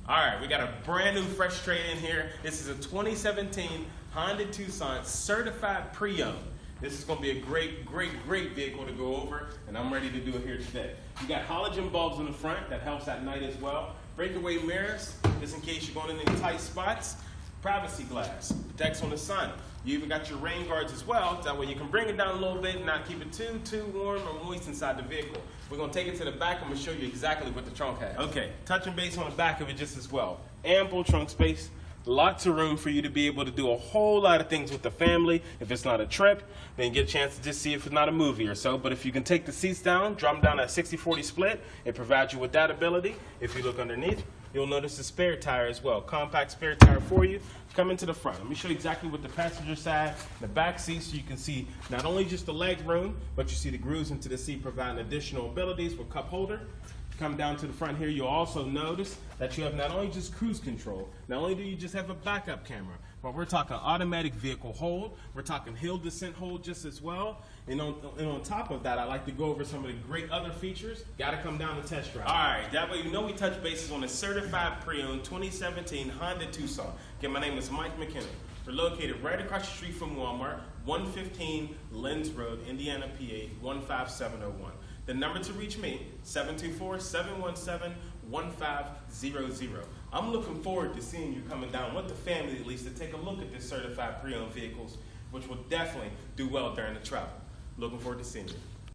All right, we got a brand new fresh trade-in here. This is a 2017 Hyundai Tucson Certified Pre-Owned. This is going to be a great vehicle to go over, and I'm ready to do it here today. You got halogen bulbs in the front that helps at night as well. Breakaway mirrors, just in case you're going in any tight spots. Privacy glass, protects from the sun. You even got your rain guards as well. That way you can bring it down a little bit and not keep it too warm or moist inside the vehicle. We're going to take it to the back. I'm going to show you exactly what the trunk has. Okay, touching base on the back of it just as well. Ample trunk space. Lots of room for you to be able to do a whole lot of things with the family. If it's not a trip, then you get a chance to just see if it's not a movie or so. But if you can take the seats down, drop them down at 60-40 split, it provides you with that ability. If you look underneath, you'll notice the spare tire as well. Compact spare tire for you. Coming to the front. Let me show you exactly what the passenger side, the back seat, so you can see not only just the leg room, but you see the grooves into the seat providing additional abilities with cup holder. Come down to the front here, you'll also notice that you have not only just cruise control, not only do you just have a backup camera, but we're talking automatic vehicle hold, we're talking hill descent hold just as well, and on top of that, I like to go over some of the great other features. Got to come down to test drive. All right, that way you know we touch bases on the Certified Pre-Owned 2017 Hyundai Tucson. Again, my name is Mike McKinnon. We're located right across the street from Walmart, 115 Lenz Rd, Indiana, PA, 15701. The number to reach me, 724-717-1500. I'm looking forward to seeing you coming down with the family at least to take a look at this certified pre-owned vehicles, which will definitely do well during the travel. Looking forward to seeing you.